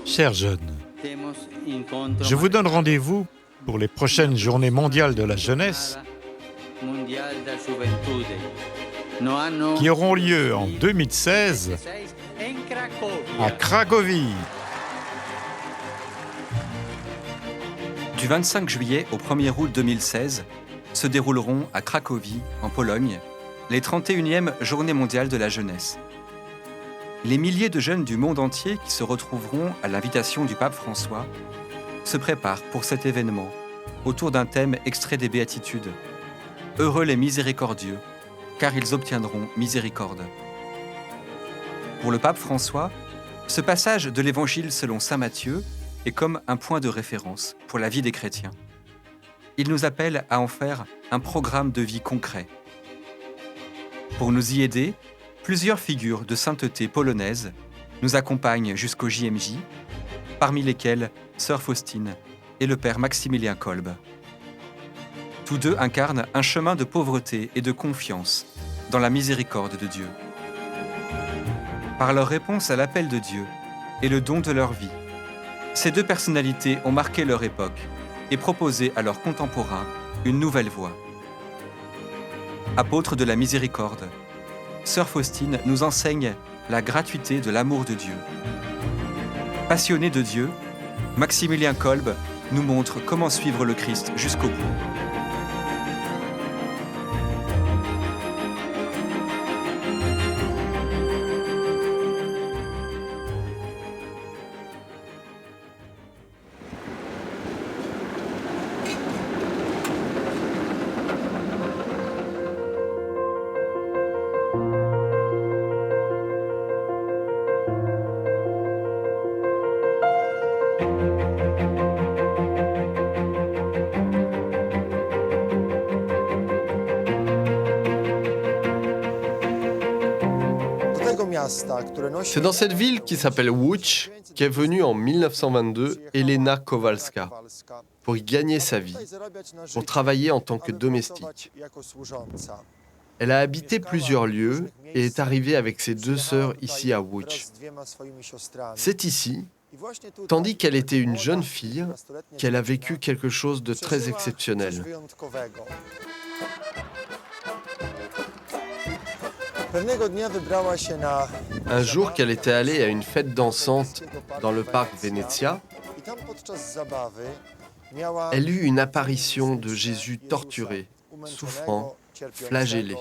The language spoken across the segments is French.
Chers jeunes, je vous donne rendez-vous pour les prochaines journées mondiales de la jeunesse qui auront lieu en 2016 à Cracovie. Du 25 juillet au 1er août 2016 se dérouleront à Cracovie, en Pologne, les 31e Journées mondiales de la jeunesse. Les milliers de jeunes du monde entier qui se retrouveront à l'invitation du pape François se préparent pour cet événement autour d'un thème extrait des Béatitudes. Heureux les miséricordieux, car ils obtiendront miséricorde. Pour le pape François, ce passage de l'Évangile selon saint Matthieu est comme un point de référence pour la vie des chrétiens. Il nous appelle à en faire un programme de vie concret. Pour nous y aider, plusieurs figures de sainteté polonaise nous accompagnent jusqu'au JMJ, parmi lesquelles sœur Faustine et le père Maximilien Kolb. Tous deux incarnent un chemin de pauvreté et de confiance dans la miséricorde de Dieu. Par leur réponse à l'appel de Dieu et le don de leur vie, ces deux personnalités ont marqué leur époque et proposé à leurs contemporains une nouvelle voie. Apôtre de la miséricorde, sœur Faustine nous enseigne la gratuité de l'amour de Dieu. Passionné de Dieu, Maximilien Kolb nous montre comment suivre le Christ jusqu'au bout. C'est dans cette ville qui s'appelle Łódź qu'est venue en 1922 Elena Kowalska pour y gagner sa vie, pour travailler en tant que domestique. Elle a habité plusieurs lieux et est arrivée avec ses deux sœurs ici à Łódź. C'est ici, tandis qu'elle était une jeune fille, qu'elle a vécu quelque chose de très exceptionnel. Un jour qu'elle était allée à une fête dansante dans le parc Venezia, elle eut une apparition de Jésus torturé, souffrant, flagellé.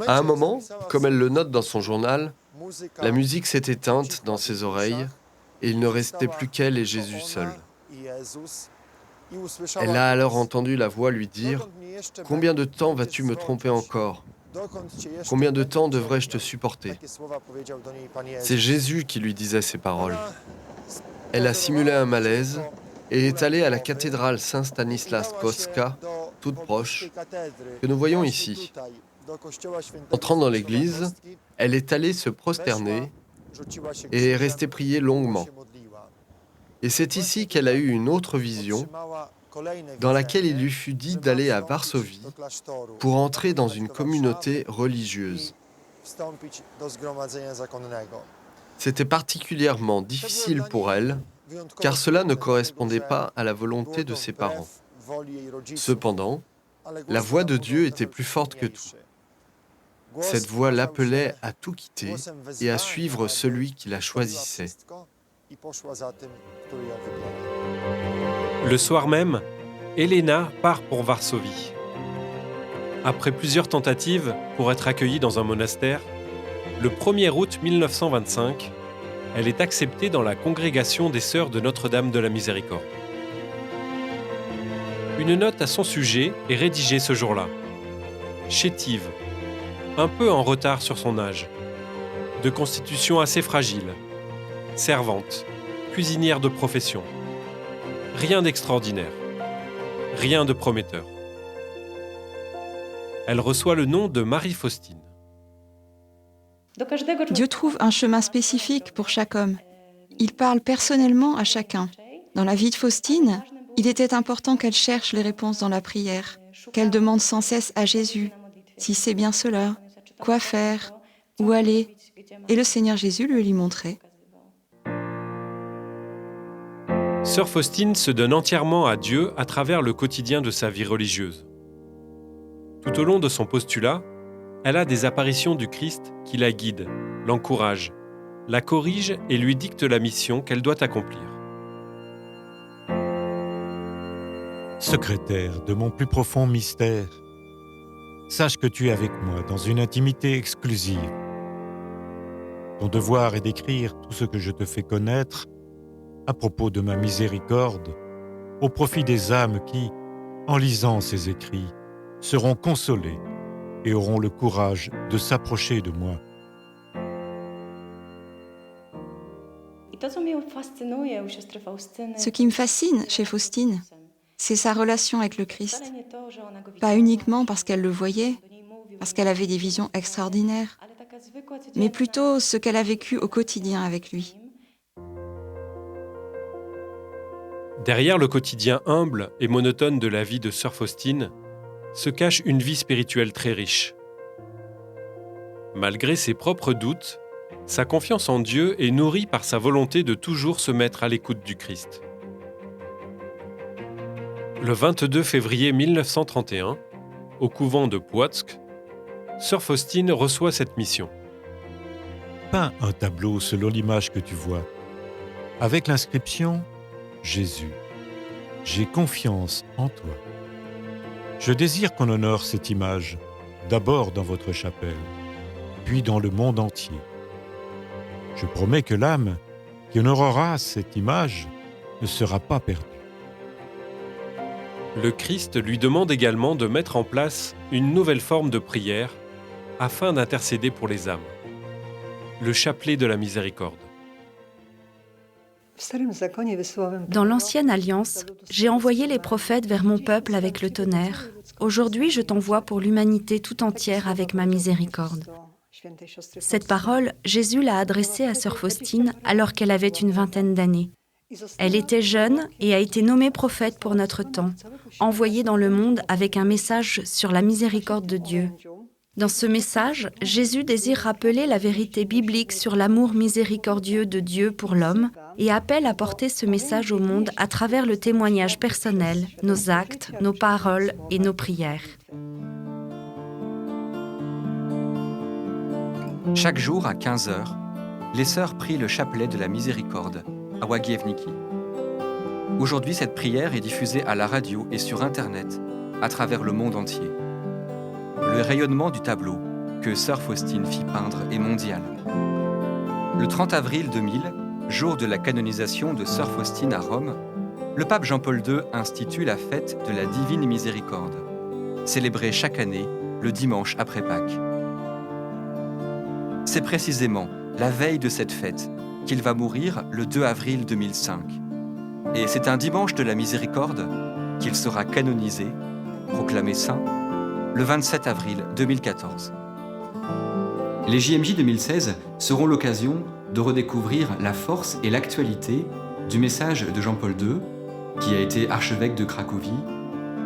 À un moment, comme elle le note dans son journal, la musique s'est éteinte dans ses oreilles et il ne restait plus qu'elle et Jésus seul. Elle a alors entendu la voix lui dire « Combien de temps vas-tu me tromper encore ? Combien de temps devrais-je te supporter ?» C'est Jésus qui lui disait ces paroles. Elle a simulé un malaise et est allée à la cathédrale Saint-Stanislas Kostka, toute proche, que nous voyons ici. Entrant dans l'église, elle est allée se prosterner et est restée prier longuement. Et c'est ici qu'elle a eu une autre vision dans laquelle il lui fut dit d'aller à Varsovie pour entrer dans une communauté religieuse. C'était particulièrement difficile pour elle, car cela ne correspondait pas à la volonté de ses parents. Cependant, la voix de Dieu était plus forte que tout. Cette voix l'appelait à tout quitter et à suivre celui qui la choisissait. Le soir même, Elena part pour Varsovie. Après plusieurs tentatives pour être accueillie dans un monastère, le 1er août 1925, elle est acceptée dans la congrégation des Sœurs de Notre-Dame de la Miséricorde. Une note à son sujet est rédigée ce jour-là. Chétive, un peu en retard sur son âge, de constitution assez fragile, servante, cuisinière de profession. Rien d'extraordinaire, rien de prometteur. Elle reçoit le nom de Marie-Faustine. Dieu trouve un chemin spécifique pour chaque homme. Il parle personnellement à chacun. Dans la vie de Faustine, il était important qu'elle cherche les réponses dans la prière, qu'elle demande sans cesse à Jésus. si c'est bien cela, quoi faire, où aller, et le Seigneur Jésus lui montrait. Sœur Faustine se donne entièrement à Dieu à travers le quotidien de sa vie religieuse. Tout au long de son postulat, elle a des apparitions du Christ qui la guident, l'encouragent, la corrigent et lui dictent la mission qu'elle doit accomplir. Secrétaire de mon plus profond mystère, sache que tu es avec moi dans une intimité exclusive. Ton devoir est d'écrire tout ce que je te fais connaître à propos de ma miséricorde, au profit des âmes qui, en lisant ces écrits, seront consolées et auront le courage de s'approcher de moi. Ce qui me fascine chez Faustine, c'est sa relation avec le Christ. Pas uniquement parce qu'elle le voyait, parce qu'elle avait des visions extraordinaires, mais plutôt ce qu'elle a vécu au quotidien avec lui. Derrière le quotidien humble et monotone de la vie de Sœur Faustine se cache une vie spirituelle très riche. Malgré ses propres doutes, sa confiance en Dieu est nourrie par sa volonté de toujours se mettre à l'écoute du Christ. Le 22 février 1931, au couvent de Płock, Sœur Faustine reçoit cette mission. Peins un tableau selon l'image que tu vois, avec l'inscription « Jésus, j'ai confiance en toi ». Je désire qu'on honore cette image, d'abord dans votre chapelle, puis dans le monde entier. Je promets que l'âme qui honorera cette image ne sera pas perdue. Le Christ lui demande également de mettre en place une nouvelle forme de prière afin d'intercéder pour les âmes. Le chapelet de la miséricorde. Dans l'Ancienne Alliance, j'ai envoyé les prophètes vers mon peuple avec le tonnerre. Aujourd'hui, je t'envoie pour l'humanité tout entière avec ma miséricorde. Cette parole, Jésus l'a adressée à Sœur Faustine alors qu'elle avait une vingtaine d'années. Elle était jeune et a été nommée prophète pour notre temps, envoyée dans le monde avec un message sur la miséricorde de Dieu. Dans ce message, Jésus désire rappeler la vérité biblique sur l'amour miséricordieux de Dieu pour l'homme et appelle à porter ce message au monde à travers le témoignage personnel, nos actes, nos paroles et nos prières. Chaque jour à 15h, les sœurs prient le chapelet de la miséricorde à Łagiewnicki. Aujourd'hui, cette prière est diffusée à la radio et sur Internet, à travers le monde entier. Le rayonnement du tableau que Sœur Faustine fit peindre est mondial. Le 30 avril 2000, jour de la canonisation de Sœur Faustine à Rome, le pape Jean-Paul II institue la fête de la Divine Miséricorde, célébrée chaque année le dimanche après Pâques. C'est précisément la veille de cette fête qu'il va mourir le 2 avril 2005. Et c'est un dimanche de la miséricorde qu'il sera canonisé, proclamé saint, le 27 avril 2014. Les JMJ 2016 seront l'occasion de redécouvrir la force et l'actualité du message de Jean-Paul II, qui a été archevêque de Cracovie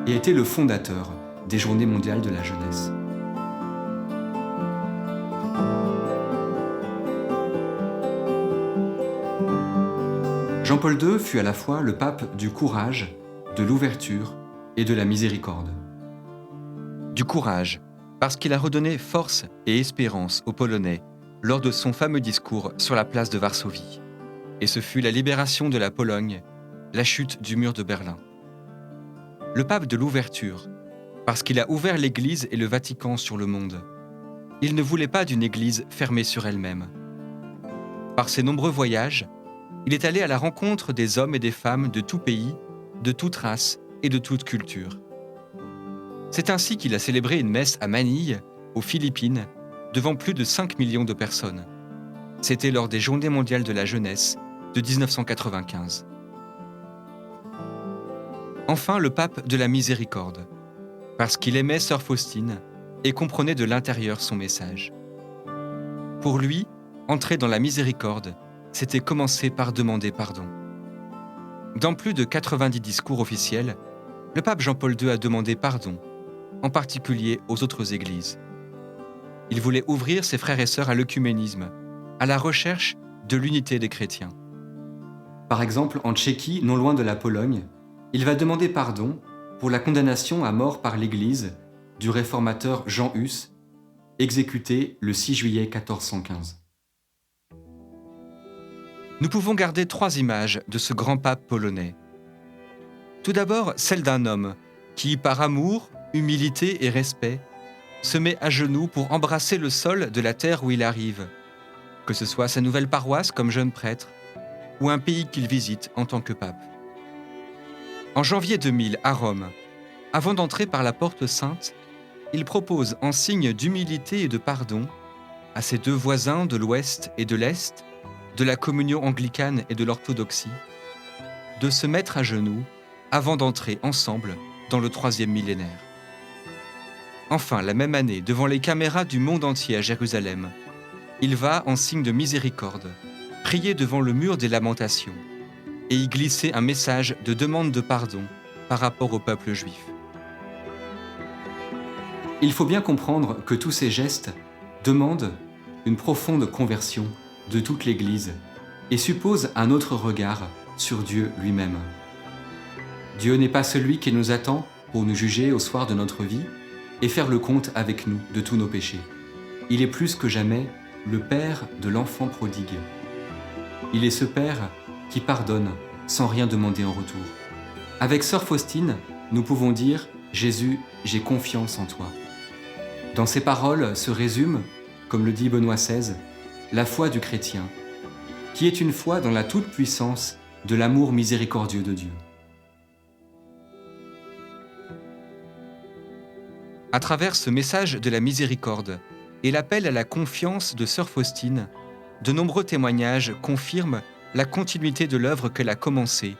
et a été le fondateur des Journées mondiales de la jeunesse. Jean-Paul II fut à la fois le pape du courage, de l'ouverture et de la miséricorde. Du courage, parce qu'il a redonné force et espérance aux Polonais lors de son fameux discours sur la place de Varsovie. Et ce fut la libération de la Pologne, la chute du mur de Berlin. Le pape de l'ouverture, parce qu'il a ouvert l'Église et le Vatican sur le monde. Il ne voulait pas d'une Église fermée sur elle-même. Par ses nombreux voyages, il est allé à la rencontre des hommes et des femmes de tout pays, de toute race et de toute culture. C'est ainsi qu'il a célébré une messe à Manille, aux Philippines, devant plus de 5 millions de personnes. C'était lors des Journées mondiales de la jeunesse de 1995. Enfin, le pape de la miséricorde, parce qu'il aimait Sœur Faustine et comprenait de l'intérieur son message. Pour lui, entrer dans la miséricorde, c'était commencer par demander pardon. Dans plus de 90 discours officiels, le pape Jean-Paul II a demandé pardon, en particulier aux autres églises. Il voulait ouvrir ses frères et sœurs à l'œcuménisme, à la recherche de l'unité des chrétiens. Par exemple, en Tchéquie, non loin de la Pologne, il va demander pardon pour la condamnation à mort par l'Église du réformateur Jean Hus, exécuté le 6 juillet 1415. Nous pouvons garder 3 images de ce grand pape polonais. Tout d'abord, celle d'un homme qui, par amour, humilité et respect, se met à genoux pour embrasser le sol de la terre où il arrive, que ce soit sa nouvelle paroisse comme jeune prêtre, ou un pays qu'il visite en tant que pape. En janvier 2000, à Rome, avant d'entrer par la porte sainte, il propose, en signe d'humilité et de pardon, à ses 2 voisins de l'Ouest et de l'Est, de la communion anglicane et de l'orthodoxie, de se mettre à genoux avant d'entrer ensemble dans le 3e millénaire. Enfin, la même année, devant les caméras du monde entier à Jérusalem, il va, en signe de miséricorde, prier devant le mur des lamentations et y glisser un message de demande de pardon par rapport au peuple juif. Il faut bien comprendre que tous ces gestes demandent une profonde conversion de toute l'Église et supposent un autre regard sur Dieu lui-même. Dieu n'est pas celui qui nous attend pour nous juger au soir de notre vie et faire le compte avec nous de tous nos péchés. Il est plus que jamais le Père de l'enfant prodigue. Il est ce Père qui pardonne sans rien demander en retour. Avec sœur Faustine, nous pouvons dire « Jésus, j'ai confiance en toi ». Dans ces paroles se résume, comme le dit Benoît XVI, la foi du chrétien, qui est une foi dans la toute-puissance de l'amour miséricordieux de Dieu. À travers ce message de la miséricorde et l'appel à la confiance de sœur Faustine, de nombreux témoignages confirment la continuité de l'œuvre qu'elle a commencée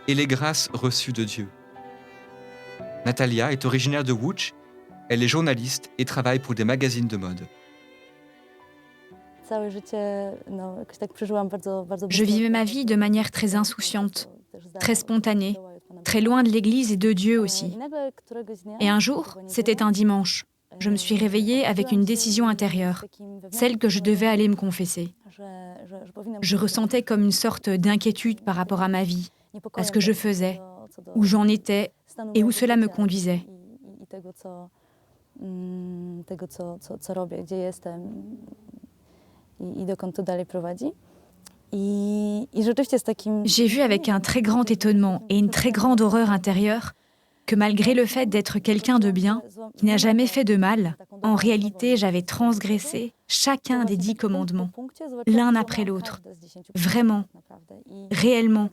et les grâces reçues de Dieu. Natalia est originaire de Łódź, elle est journaliste et travaille pour des magazines de mode. Je vivais ma vie de manière très insouciante, très spontanée, très loin de l'Église et de Dieu aussi. Et un jour, c'était un dimanche, je me suis réveillée avec une décision intérieure, celle que je devais aller me confesser. Je ressentais comme une sorte d'inquiétude par rapport à ma vie, à ce que je faisais, où j'en étais et où cela me conduisait. J'ai vu avec un très grand étonnement et une très grande horreur intérieure que malgré le fait d'être quelqu'un de bien, qui n'a jamais fait de mal, en réalité j'avais transgressé chacun des 10 commandements, l'un après l'autre, vraiment, réellement.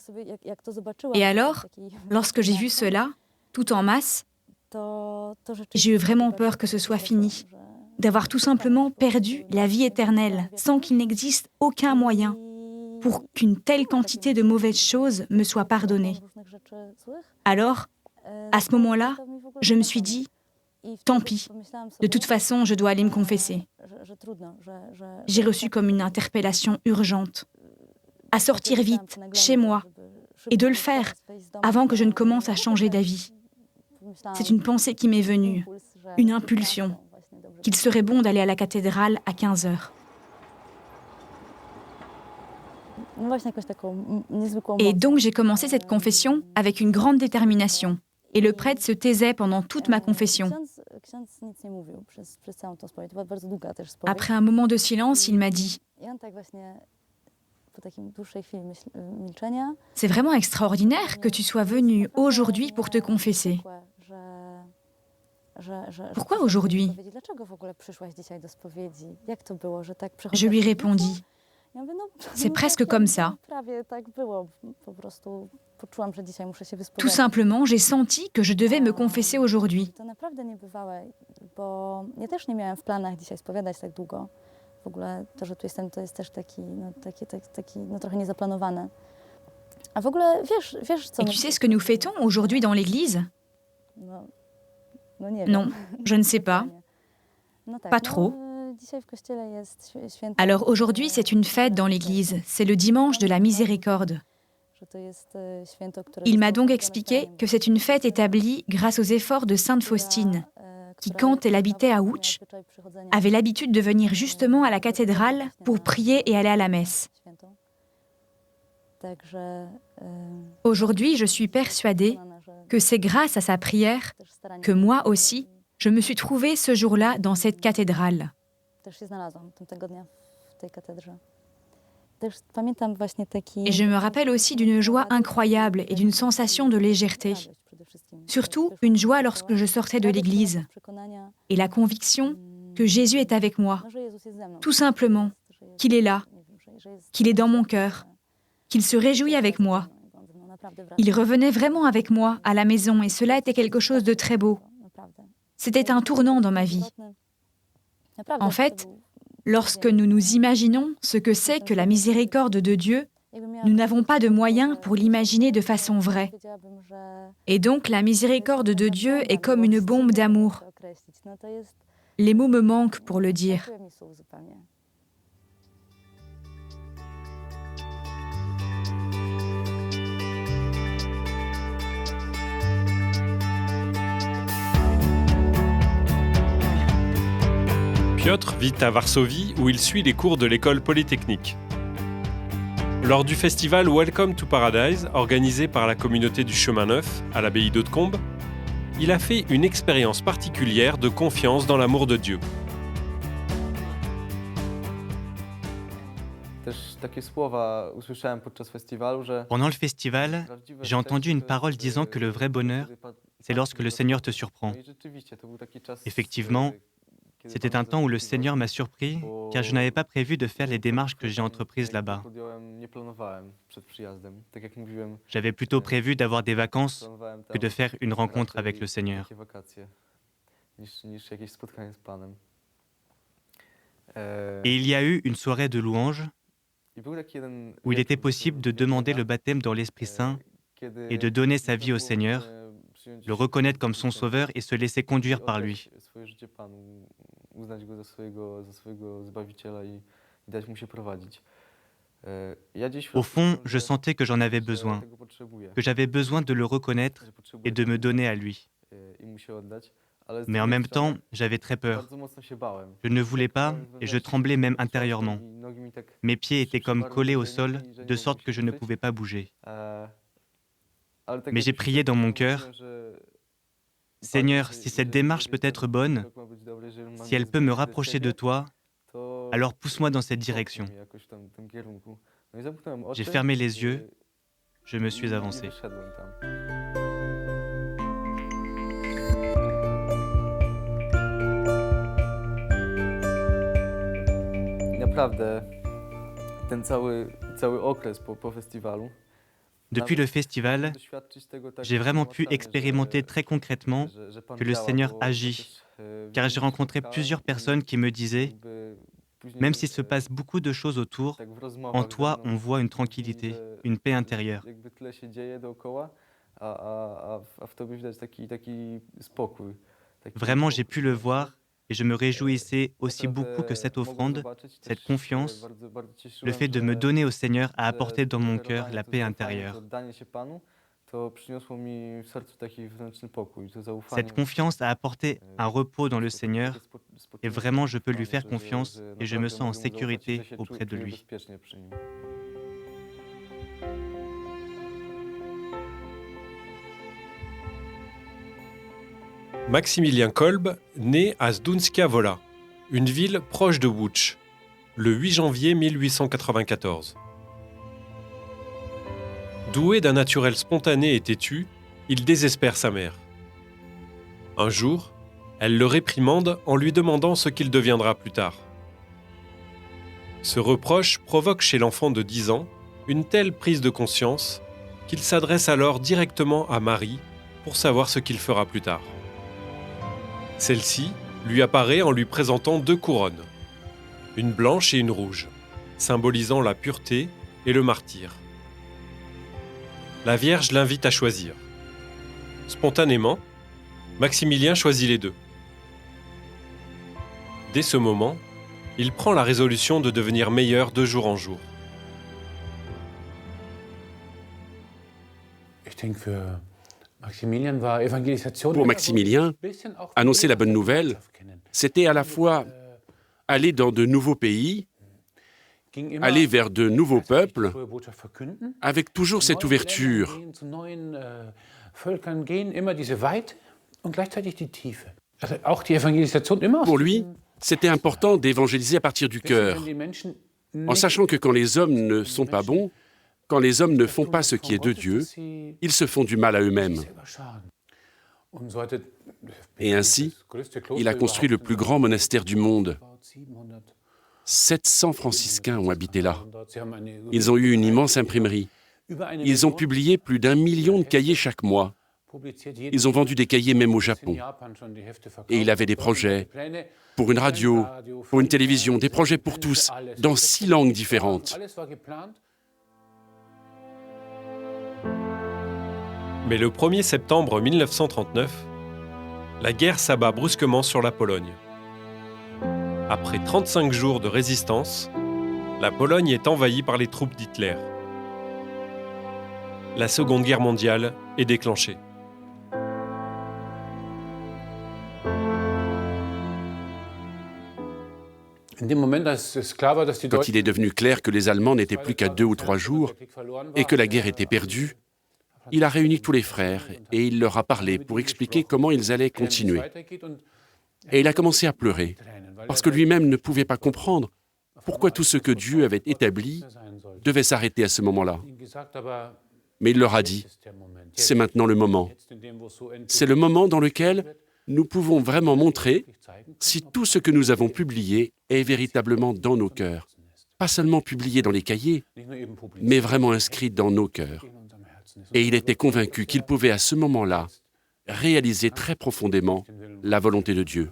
Et alors, lorsque j'ai vu cela, tout en masse, j'ai eu vraiment peur que ce soit fini, d'avoir tout simplement perdu la vie éternelle, sans qu'il n'existe aucun moyen pour qu'une telle quantité de mauvaises choses me soit pardonnée. Alors, à ce moment-là, je me suis dit, tant pis, de toute façon, je dois aller me confesser. J'ai reçu comme une interpellation urgente, à sortir vite, chez moi, et de le faire avant que je ne commence à changer d'avis. C'est une pensée qui m'est venue, une impulsion, qu'il serait bon d'aller à la cathédrale à 15h. Et donc j'ai commencé cette confession avec une grande détermination. Et le prêtre se taisait pendant toute ma confession. Après un moment de silence, il m'a dit « C'est vraiment extraordinaire que tu sois venu aujourd'hui pour te confesser. Pourquoi aujourd'hui ?» Je lui répondis « C'est presque comme ça. Tout simplement, j'ai senti que je devais me confesser aujourd'hui. » Et tu sais ce que nous fêtons aujourd'hui dans l'Église ? Non, je ne sais pas. Pas trop. Alors aujourd'hui, c'est une fête dans l'Église. C'est le dimanche de la miséricorde. Il m'a donc expliqué que c'est une fête établie grâce aux efforts de Sainte Faustine, qui, quand elle habitait à Łódź, avait l'habitude de venir justement à la cathédrale pour prier et aller à la messe. Aujourd'hui, je suis persuadée que c'est grâce à sa prière que moi aussi, je me suis trouvée ce jour-là dans cette cathédrale. Et je me rappelle aussi d'une joie incroyable et d'une sensation de légèreté. Surtout une joie lorsque je sortais de l'église et la conviction que Jésus est avec moi, tout simplement, qu'il est là, qu'il est dans mon cœur, qu'il se réjouit avec moi. Il revenait vraiment avec moi à la maison et cela était quelque chose de très beau. C'était un tournant dans ma vie. En fait, lorsque nous nous imaginons ce que c'est que la miséricorde de Dieu, nous n'avons pas de moyens pour l'imaginer de façon vraie. Et donc, la miséricorde de Dieu est comme une bombe d'amour. Les mots me manquent pour le dire. Piotr vit à Varsovie où il suit les cours de l'école polytechnique. Lors du festival Welcome to Paradise, organisé par la communauté du Chemin Neuf à l'abbaye d'Hautecombe, il a fait une expérience particulière de confiance dans l'amour de Dieu. Pendant le festival, j'ai entendu une parole disant que le vrai bonheur, c'est lorsque le Seigneur te surprend. Effectivement, c'était un temps où le Seigneur m'a surpris, car je n'avais pas prévu de faire les démarches que j'ai entreprises là-bas. J'avais plutôt prévu d'avoir des vacances que de faire une rencontre avec le Seigneur. Et il y a eu une soirée de louanges où il était possible de demander le baptême dans l'Esprit Saint et de donner sa vie au Seigneur, le reconnaître comme son sauveur et se laisser conduire par lui. Au fond, je sentais que j'en avais besoin, que j'avais besoin de le reconnaître et de me donner à lui. Mais en même temps, j'avais très peur. Je ne voulais pas et je tremblais même intérieurement. Mes pieds étaient comme collés au sol, de sorte que je ne pouvais pas bouger. Mais j'ai prié dans mon cœur, « Seigneur, si cette démarche peut être bonne, si elle peut me rapprocher de toi, alors pousse-moi dans cette direction. » J'ai fermé les yeux, je me suis avancé. Depuis le festival, j'ai vraiment pu expérimenter très concrètement que le Seigneur agit, car j'ai rencontré plusieurs personnes qui me disaient, même s'il se passe beaucoup de choses autour, en toi on voit une tranquillité, une paix intérieure. Vraiment, j'ai pu le voir et je me réjouissais aussi beaucoup que cette offrande, cette confiance, le fait de me donner au Seigneur a apporté dans mon cœur la paix intérieure. Cette confiance a apporté un repos dans le Seigneur et vraiment je peux lui faire confiance et je me sens en sécurité auprès de lui. Maximilien Kolb naît à Zdunska Wola, une ville proche de Łódź, le 8 janvier 1894. Doué d'un naturel spontané et têtu, il désespère sa mère. Un jour, elle le réprimande en lui demandant ce qu'il deviendra plus tard. Ce reproche provoque chez l'enfant de 10 ans une telle prise de conscience qu'il s'adresse alors directement à Marie pour savoir ce qu'il fera plus tard. Celle-ci lui apparaît en lui présentant 2 couronnes, une blanche et une rouge, symbolisant la pureté et le martyre. La Vierge l'invite à choisir. Spontanément, Maximilien choisit les 2. Dès ce moment, il prend la résolution de devenir meilleur de jour en jour. Pour Maximilien, annoncer la bonne nouvelle, c'était à la fois aller dans de nouveaux pays, aller vers de nouveaux peuples, avec toujours cette ouverture. Pour lui, c'était important d'évangéliser à partir du cœur, en sachant que quand les hommes ne sont pas bons, quand les hommes ne font pas ce qui est de Dieu, ils se font du mal à eux-mêmes. Et ainsi, il a construit le plus grand monastère du monde. 700 franciscains ont habité là. Ils ont eu une immense imprimerie. Ils ont publié plus d'1 million de cahiers chaque mois. Ils ont vendu des cahiers même au Japon. Et il avait des projets pour une radio, pour une télévision, des projets pour tous, dans 6 langues différentes. Mais le 1er septembre 1939, la guerre s'abat brusquement sur la Pologne. Après 35 jours de résistance, la Pologne est envahie par les troupes d'Hitler. La Seconde Guerre mondiale est déclenchée. Quand il est devenu clair que les Allemands n'étaient plus qu'à 2 ou 3 jours et que la guerre était perdue, il a réuni tous les frères et il leur a parlé pour expliquer comment ils allaient continuer. Et il a commencé à pleurer, parce que lui-même ne pouvait pas comprendre pourquoi tout ce que Dieu avait établi devait s'arrêter à ce moment-là. Mais il leur a dit, c'est maintenant le moment. C'est le moment dans lequel nous pouvons vraiment montrer si tout ce que nous avons publié est véritablement dans nos cœurs. Pas seulement publié dans les cahiers, mais vraiment inscrit dans nos cœurs. Et il était convaincu qu'il pouvait à ce moment-là réaliser très profondément la volonté de Dieu.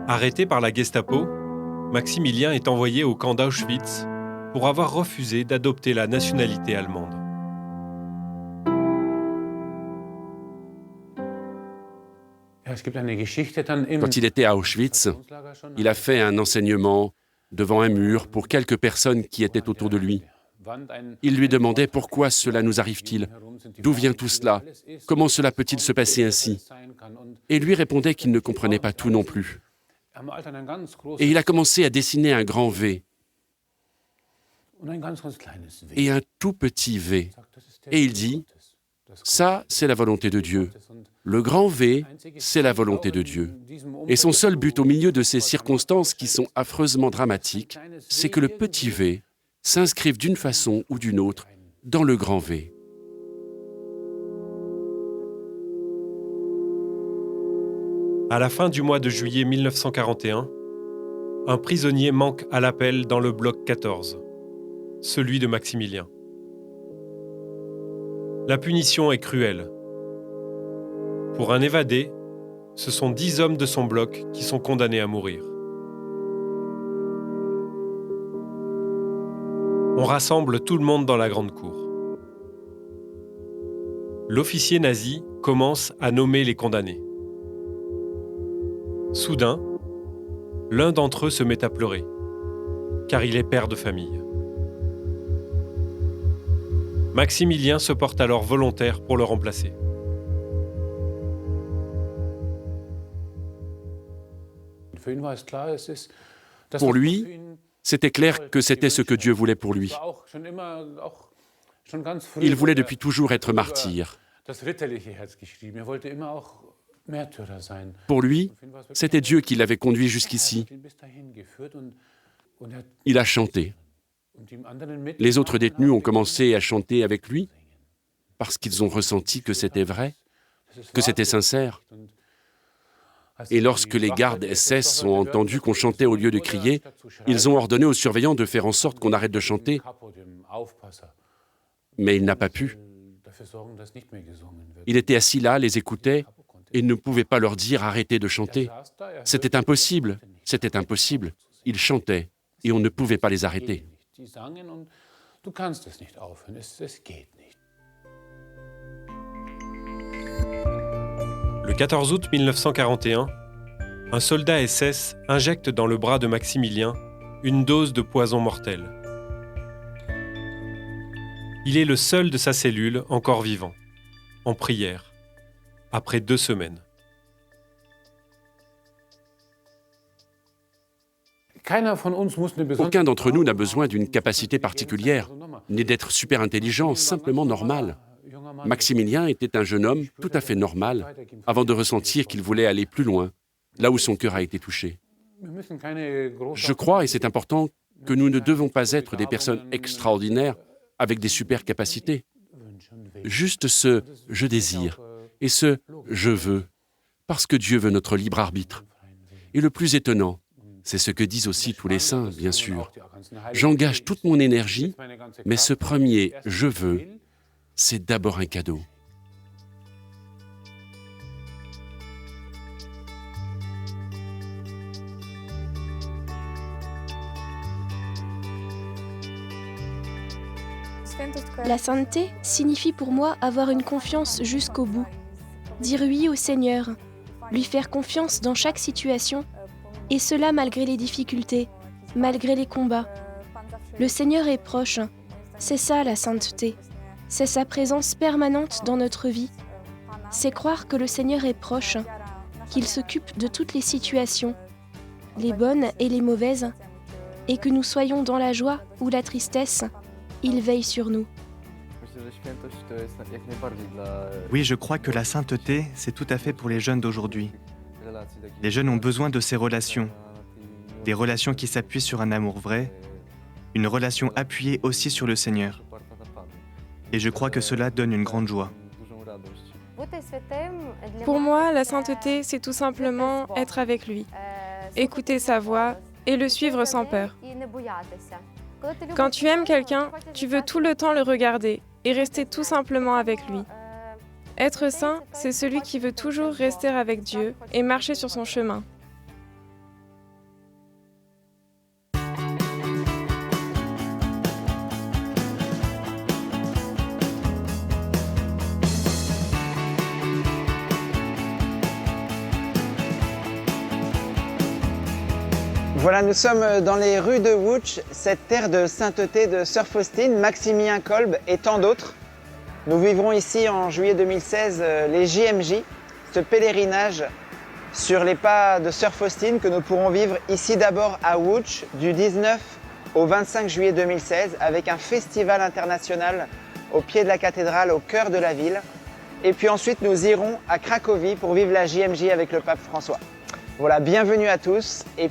Arrêté par la Gestapo, Maximilien est envoyé au camp d'Auschwitz pour avoir refusé d'adopter la nationalité allemande. Quand il était à Auschwitz, il a fait un enseignement devant un mur pour quelques personnes qui étaient autour de lui. Il lui demandait pourquoi cela nous arrive-t-il, d'où vient tout cela, comment cela peut-il se passer ainsi. Et lui répondait qu'il ne comprenait pas tout non plus. Et il a commencé à dessiner un grand V et un tout petit V. Et il dit, ça, c'est la volonté de Dieu. Le grand V, c'est la volonté de Dieu. Et son seul but au milieu de ces circonstances qui sont affreusement dramatiques, c'est que le petit V s'inscrive d'une façon ou d'une autre dans le grand V. À la fin du mois de juillet 1941, un prisonnier manque à l'appel dans le bloc 14, celui de Maximilien. La punition est cruelle. Pour un évadé, ce sont 10 hommes de son bloc qui sont condamnés à mourir. On rassemble tout le monde dans la grande cour. L'officier nazi commence à nommer les condamnés. Soudain, l'un d'entre eux se met à pleurer, car il est père de famille. Maximilien se porte alors volontaire pour le remplacer. Pour lui, c'était clair que c'était ce que Dieu voulait pour lui. Il voulait depuis toujours être martyr. Pour lui, c'était Dieu qui l'avait conduit jusqu'ici. Il a chanté. Les autres détenus ont commencé à chanter avec lui parce qu'ils ont ressenti que c'était vrai, que c'était sincère. Et lorsque les gardes SS ont entendu qu'on chantait au lieu de crier, ils ont ordonné aux surveillants de faire en sorte qu'on arrête de chanter. Mais il n'a pas pu. Il était assis là, les écoutait, et ne pouvait pas leur dire « arrêtez de chanter ». C'était impossible, c'était impossible. Ils chantaient, et on ne pouvait pas les arrêter. Le 14 août 1941, un soldat SS injecte dans le bras de Maximilien une dose de poison mortel. Il est le seul de sa cellule encore vivant, en prière, après 2 semaines. Aucun d'entre nous n'a besoin d'une capacité particulière, ni d'être super intelligent, simplement normal. Maximilien était un jeune homme tout à fait normal, avant de ressentir qu'il voulait aller plus loin, là où son cœur a été touché. Je crois, et c'est important, que nous ne devons pas être des personnes extraordinaires avec des super capacités. Juste ce « je désire » et ce « je veux », parce que Dieu veut notre libre arbitre. Et le plus étonnant, c'est ce que disent aussi tous les saints, bien sûr. J'engage toute mon énergie, mais ce premier « je veux », c'est d'abord un cadeau. La sainteté signifie pour moi avoir une confiance jusqu'au bout, dire oui au Seigneur, lui faire confiance dans chaque situation, et cela malgré les difficultés, malgré les combats. Le Seigneur est proche, c'est ça la sainteté, c'est sa présence permanente dans notre vie. C'est croire que le Seigneur est proche, qu'il s'occupe de toutes les situations, les bonnes et les mauvaises, et que nous soyons dans la joie ou la tristesse, il veille sur nous. Oui, je crois que la sainteté, c'est tout à fait pour les jeunes d'aujourd'hui. Les jeunes ont besoin de ces relations, des relations qui s'appuient sur un amour vrai, une relation appuyée aussi sur le Seigneur. Et je crois que cela donne une grande joie. Pour moi, la sainteté, c'est tout simplement être avec lui, écouter sa voix et le suivre sans peur. Quand tu aimes quelqu'un, tu veux tout le temps le regarder et rester tout simplement avec lui. Être saint, c'est celui qui veut toujours rester avec Dieu et marcher sur son chemin. Voilà, nous sommes dans les rues de Łódź, cette terre de sainteté de Sœur Faustine, Maximilien Kolbe et tant d'autres. Nous vivrons ici en juillet 2016 les JMJ, ce pèlerinage sur les pas de Sœur Faustine que nous pourrons vivre ici d'abord à Łódź du 19 au 25 juillet 2016 avec un festival international au pied de la cathédrale, au cœur de la ville. Et puis ensuite nous irons à Cracovie pour vivre la JMJ avec le pape François. Voilà, bienvenue à tous et